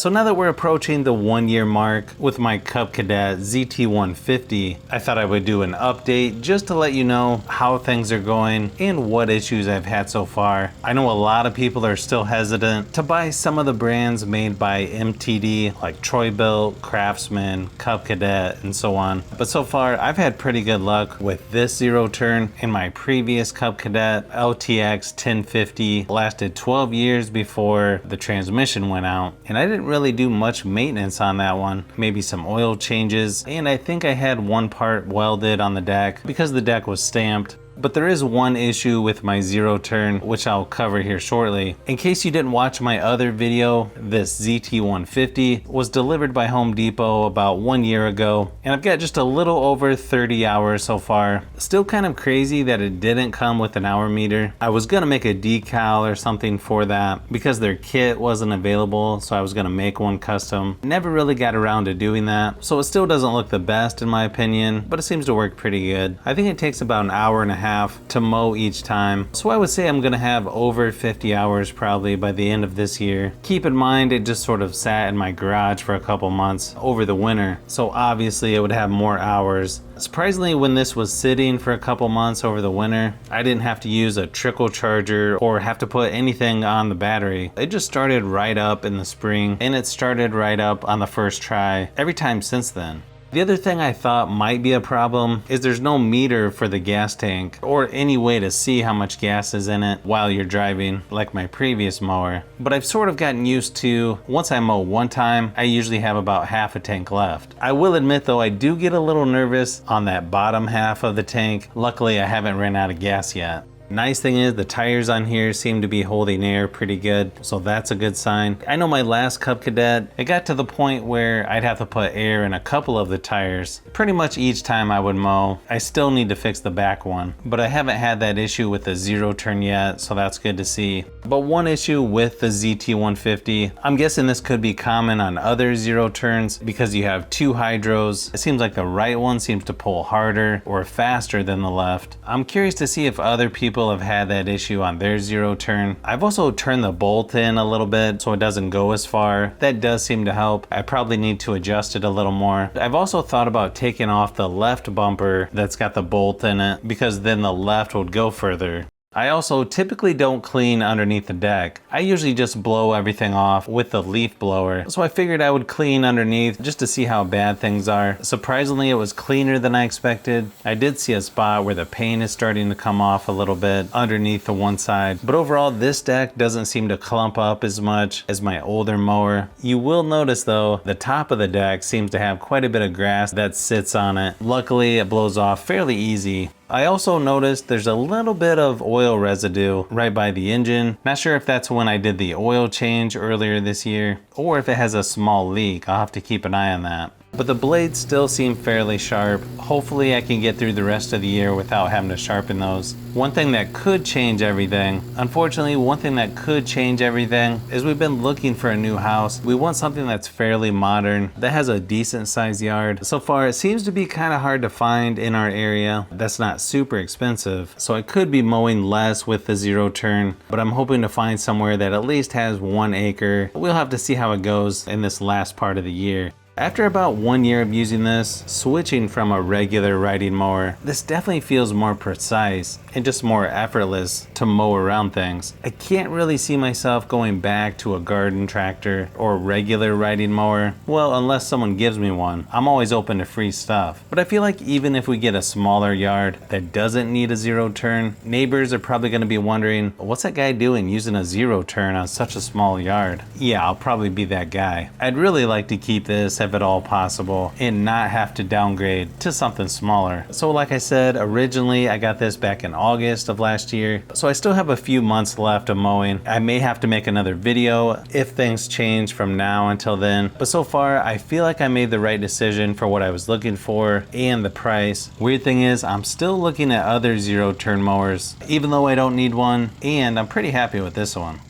So now that we're approaching the 1 year mark with my Cub Cadet ZT150, I thought I would do an update just to let you know how things are going and what issues I've had so far. I know a lot of people are still hesitant to buy some of the brands made by MTD like Troy-Bilt, Craftsman, Cub Cadet, and so on. But so far I've had pretty good luck with this zero turn. In my previous Cub Cadet LTX 1050 lasted 12 years before the transmission went out, and I didn't really do much maintenance on that one. Maybe some oil changes, and I think I had one part welded on the deck because the deck was stamped. But there is one issue with my zero turn, which I'll cover here shortly. In case you didn't watch my other video, this ZT150 was delivered by Home Depot about 1 year ago, and I've got just a little over 30 hours so far. Still kind of crazy that it didn't come with an hour meter. I was gonna make a decal or something for that because their kit wasn't available, so I was gonna make one custom. Never really got around to doing that, so it still doesn't look the best in my opinion, but it seems to work pretty good. I think it takes about an hour and a half to mow each time, so I would say I'm gonna have over 50 hours probably by the end of this year. Keep in mind it just sort of sat in my garage for a couple months over the winter, so obviously it would have more hours. Surprisingly, when this was sitting for a couple months over the winter, I didn't have to use a trickle charger or have to put anything on the battery. It just started right up in the spring, and it started right up on the first try every time since then. The other thing I thought might be a problem is there's no meter for the gas tank or any way to see how much gas is in it while you're driving like my previous mower. But I've sort of gotten used to, once I mow one time, I usually have about half a tank left. I will admit though, I do get a little nervous on that bottom half of the tank. Luckily I haven't ran out of gas yet. Nice thing is the tires on here seem to be holding air pretty good, so that's a good sign. I know my last Cub Cadet, it got to the point where I'd have to put air in a couple of the tires pretty much each time I would mow. I still need to fix the back one, but I haven't had that issue with the zero turn yet, so that's good to see. But one issue with the ZT150, I'm guessing this could be common on other zero turns because you have two hydros. It seems like the right one seems to pull harder or faster than the left. I'm curious to see if other people have had that issue on their zero turn. I've also turned the bolt in a little bit so it doesn't go as far. That does seem to help. I probably need to adjust it a little more. I've also thought about taking off the left bumper that's got the bolt in it because then the left would go further. I also typically don't clean underneath the deck. I usually just blow everything off with the leaf blower. So I figured I would clean underneath just to see how bad things are. Surprisingly, it was cleaner than I expected. I did see a spot where the paint is starting to come off a little bit underneath the one side. But overall, this deck doesn't seem to clump up as much as my older mower. You will notice though, the top of the deck seems to have quite a bit of grass that sits on it. Luckily, it blows off fairly easy. I also noticed there's a little bit of oil residue right by the engine. Not sure if that's when I did the oil change earlier this year or if it has a small leak. I'll have to keep an eye on that. But the blades still seem fairly sharp. Hopefully I can get through the rest of the year without having to sharpen those. One thing that could change everything, unfortunately, one thing that could change everything is we've been looking for a new house. We want something that's fairly modern, that has a decent sized yard. So far, it seems to be kind of hard to find in our area that's not super expensive. So I could be mowing less with the zero turn, but I'm hoping to find somewhere that at least has 1 acre. We'll have to see how it goes in this last part of the year. After about 1 year of using this, switching from a regular riding mower, this definitely feels more precise and just more effortless to mow around things. I can't really see myself going back to a garden tractor or regular riding mower. Well, unless someone gives me one. I'm always open to free stuff. But I feel like even if we get a smaller yard that doesn't need a zero turn, neighbors are probably going to be wondering, what's that guy doing using a zero turn on such a small yard? Yeah, I'll probably be that guy. I'd really like to keep this if at all possible and not have to downgrade to something smaller. So like I said, originally I got this back in August of last year, so I still have a few months left of mowing. I may have to make another video if things change from now until then, but so far I feel like I made the right decision for what I was looking for and the price. Weird thing is I'm still looking at other zero turn mowers even though I don't need one, and I'm pretty happy with this one.